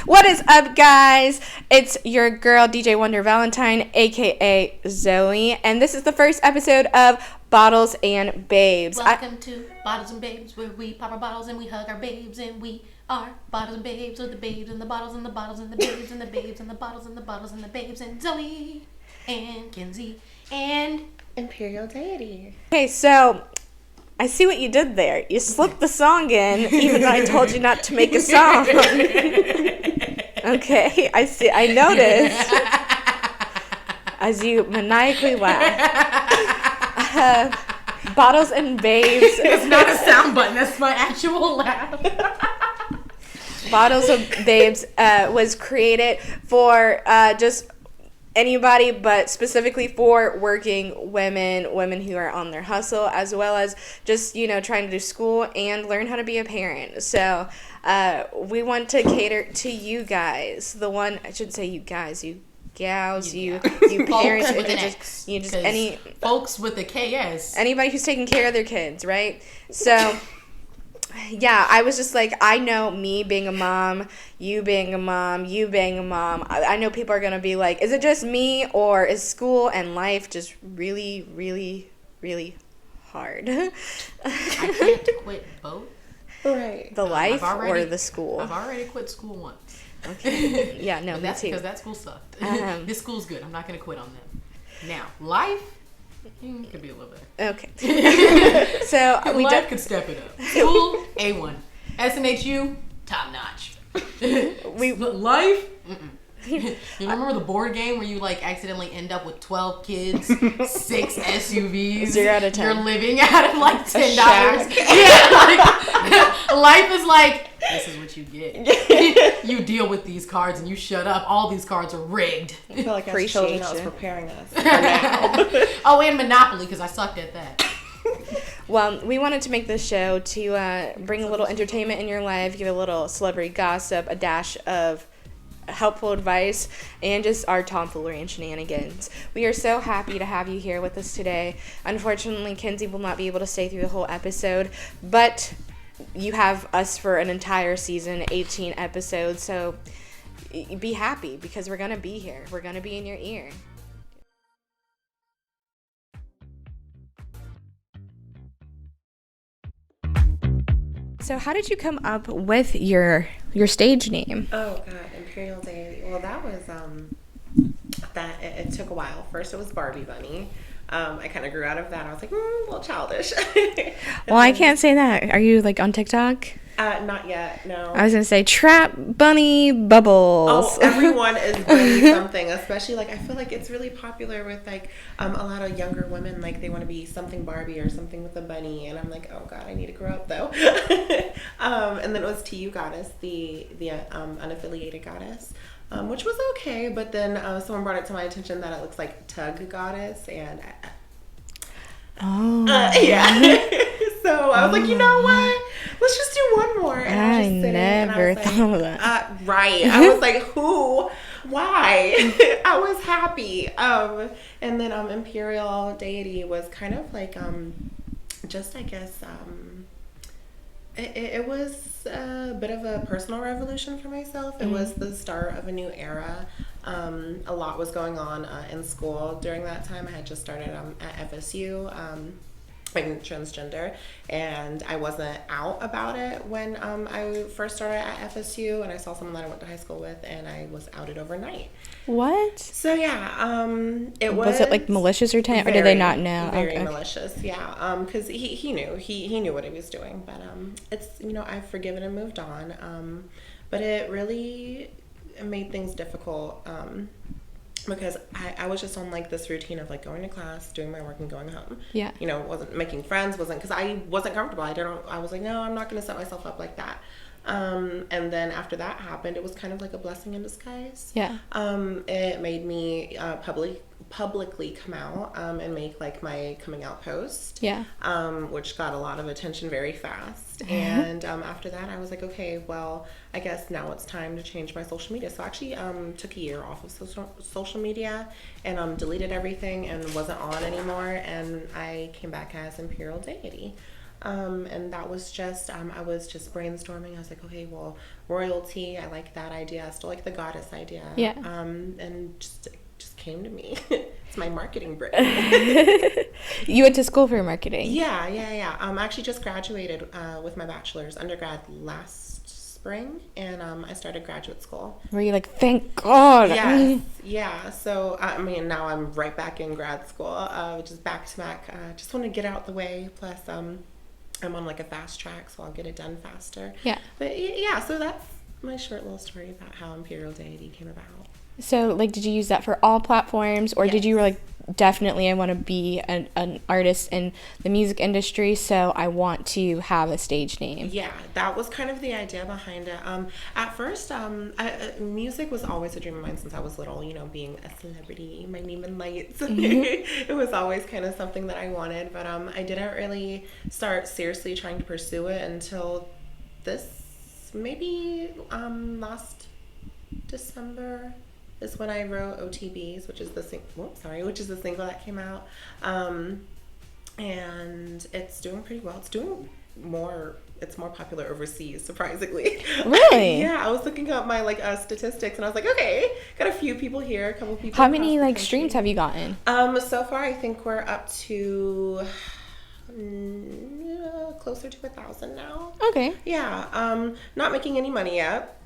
What is up, guys? It's your girl, DJ Wandered.Valentin, aka Zoe, and this is the first episode of Bottles and Babes. Welcome to Bottles and Babes, where we pop our bottles and we hug our babes, and we are Bottles and Babes, with the babes and the bottles and the bottles and the babes and the babes and the bottles and the bottles and the babes, and Zoe and Kenzie and Imperial Deity. Okay, so I see what you did there. You slipped the song in, even though I told you not to make a song. Okay, I see. I noticed as you maniacally laugh. Bottles and Babes. It's not a sound button. That's my actual laugh. Bottles of Babes was created for just anybody, but specifically for working women who are on their hustle, as well as just, trying to do school and learn how to be a parent. So we want to cater to you guys. I shouldn't say you guys, you gals, you parents, with an X, just any folks with a KS. Anybody who's taking care of their kids, right? So yeah, I was just like, I know me being a mom, you being a mom, you being a mom. I know people are going to be like, is it just me, or is school and life just really, really, really hard? I can't quit both. Right. The life or the school? I've already quit school once. Okay. Yeah, no, me too. Because that school sucked. This school's good. I'm not going to quit on them. Now, life could be a little better. Okay. So life could step it up. School, A1. SNHU, top notch. Life, You remember the board game where you accidentally end up with 12 kids, 6 SUVs? 0 out of 10. You're living out of $10. Yeah, life is this is what you get. You deal with these cards and you shut up. All these cards are rigged. I feel like as children I was preparing us for now. Oh, and Monopoly, because I sucked at that. Well, we wanted to make this show to bring a little entertainment in your life, give a little celebrity gossip, a dash of helpful advice, and just our tomfoolery and shenanigans. We are so happy to have you here with us today. Unfortunately, Kenzie will not be able to stay through the whole episode, but you have us for an entire season, 18 episodes, so be happy, because we're going to be here. We're going to be in your ear. So how did you come up with your stage name? Oh God, Imperial Deity. Well, that was it took a while. First it was Barbie Bunny. I kind of grew out of that. I was like, a little childish. Well, I can't say that. Are you on TikTok? Not yet, no. I was going to say Trap Bunny Bubbles. Oh, everyone is doing something, especially I feel like it's really popular with a lot of younger women, they want to be something Barbie or something with a bunny, and I'm like, oh God, I need to grow up though. And then it was TU Goddess, the unaffiliated goddess, which was okay, but then someone brought it to my attention that it looks like Tug Goddess, and yeah. So I was like, you know what? Let's just do one more. And I was just sitting, never thought of that. Right. I was like, who? Why? I was happy. And then Imperial Deity was kind of just, I guess, it was a bit of a personal revolution for myself. It was the start of a new era. A lot was going on in school during that time. I had just started at FSU. I'm transgender, and I wasn't out about it when I first started at FSU, and I saw someone that I went to high school with, and I was outed overnight. What? So yeah, it was it malicious or or did they not know? Very malicious, yeah. Because he knew he knew what he was doing, but it's I've forgiven and moved on. But it really made things difficult. Because I was just on this routine of going to class, doing my work, and going home. Yeah. Wasn't making friends, because I wasn't comfortable. I was like, no, I'm not going to set myself up like that. And then after that happened, it was kind of like a blessing in disguise. Yeah. It made me publicly come out and make my coming out post. Yeah. Which got a lot of attention very fast. And after that, I was like, okay, well, I guess now it's time to change my social media. So I actually took a year off of social media and deleted everything and wasn't on anymore. And I came back as Imperial Deity. And that was just, I was just brainstorming. I was like, okay, well, royalty, I like that idea. I still like the goddess idea. Yeah. And just came to me. It's my marketing brain. You went to school for marketing. Yeah. I actually just graduated with my bachelor's undergrad last spring, and I started graduate school. Were you like, thank God? Yes, yeah. So now I'm right back in grad school, just back to back. Just want to get out the way. Plus, I'm on like a fast track, so I'll get it done faster. Yeah. But yeah, so that's my short little story about how Imperial Deity came about. So, like, did you use that for all platforms, or did you like, definitely I want to be an artist in the music industry, so I want to have a stage name? Yeah, that was kind of the idea behind it. At first, music was always a dream of mine since I was little, being a celebrity, my name in lights. Mm-hmm. It was always kind of something that I wanted, but I didn't really start seriously trying to pursue it until maybe last December is when I wrote OTBs, which is the single that came out, and it's doing pretty well. It's more popular overseas, surprisingly. Really? Yeah, I was looking up my statistics, and I was like, okay, got a few people here, a couple people. How many streams have you gotten? So far I think we're up to closer to 1,000 now. Okay. Yeah. Not making any money yet,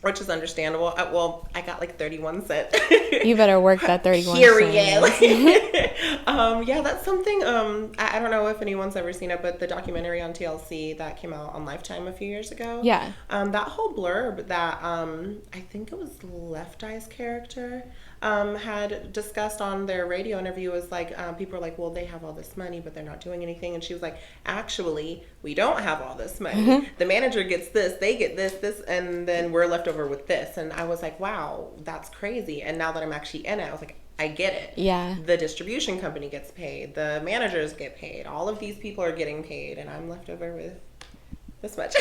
which is understandable. Well, I got 31 cents. You better work that 31 cents. Yeah, that's something. I don't know if anyone's ever seen it, but the documentary on TLC that came out on Lifetime a few years ago. Yeah. That whole blurb that I think it was Left Eye's character had discussed on their radio interview was people are like, well, they have all this money, but they're not doing anything. And she was like, actually, we don't have all this money. Mm-hmm. The manager gets this, they get this, and then we're left over with this. And I was like, wow, that's crazy. And now that I'm actually in it, I was like, I get it. Yeah. The distribution company gets paid. The managers get paid. All of these people are getting paid, and I'm left over with this much.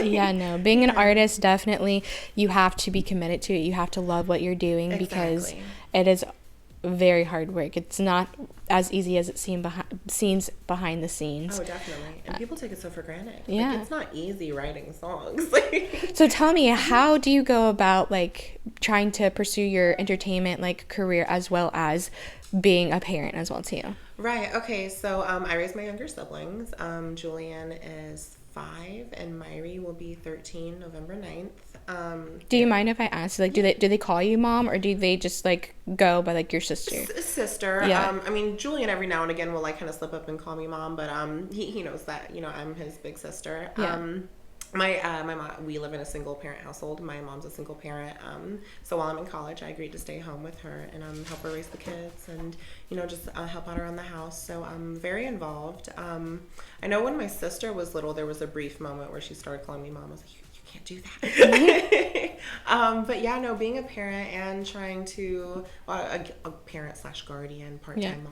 Yeah, no. Being an artist, definitely, you have to be committed to it. You have to love what you're doing because it is very hard work. It's not as easy as it seems behind the scenes. Oh, definitely. And people take it so for granted. Yeah. It's not easy writing songs. So tell me, how do you go about trying to pursue your entertainment career as well as being a parent as well too? Right. Okay. So I raised my younger siblings. Julian is 5 and Myri will be 13 November 9th. Do you mind if I ask, do they call you mom, or do they just go by your sister? Sister. Yeah. Julian every now and again will kind of slip up and call me mom, but he knows that I'm his big sister. Yeah. My mom, we live in a single parent household. My mom's a single parent. So while I'm in college, I agreed to stay home with her and help her raise the kids and just help out around the house. So I'm very involved. I know when my sister was little, there was a brief moment where she started calling me mom. I was like, you can't do that. But yeah, no, being a parent and trying to a parent / guardian, part-time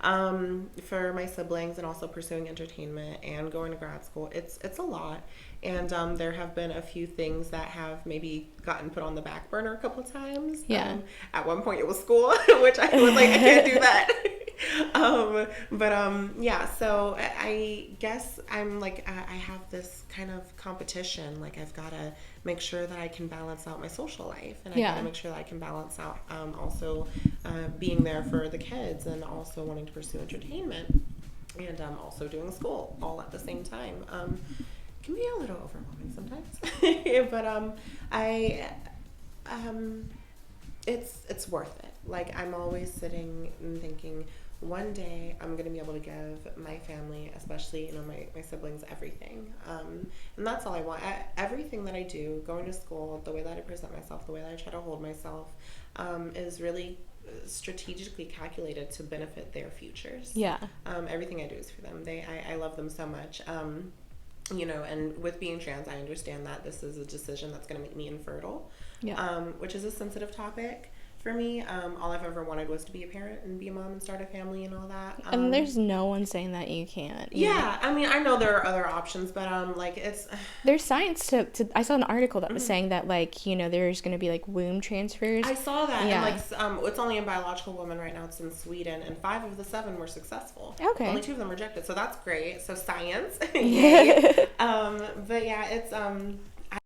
mom for my siblings, and also pursuing entertainment and going to grad school, it's a lot. And there have been a few things that have maybe gotten put on the back burner a couple of times. Yeah. At one point it was school, which I was like, I can't do that. Yeah, so I guess I'm I have this kind of competition. I've got to make sure that I can balance out my social life, and I got to make sure that I can balance out also being there for the kids, and also wanting to pursue entertainment, and also doing school all at the same time. Can be a little overwhelming sometimes. But it's worth it. I'm always sitting and thinking, one day I'm gonna be able to give my family, especially my siblings, everything. And that's all I want. Everything that I do, going to school, the way that I present myself, the way that I try to hold myself, is really strategically calculated to benefit their futures. Yeah. Everything I do is for them. I love them so much. And with being trans, I understand that this is a decision that's going to make me infertile, which is a sensitive topic for me. All I've ever wanted was to be a parent and be a mom and start a family and all that. And there's no one saying that you can't. Yeah, I mean, I know there are other options, but like it's there's science to I saw an article that was saying that like, you know, there's going to be like womb transfers. I saw that. Yeah. And like it's only in biological women right now. It's in Sweden, and 5 of the 7 were successful. Okay. Only 2 of them rejected, so that's great. So science. Yay. But yeah, it's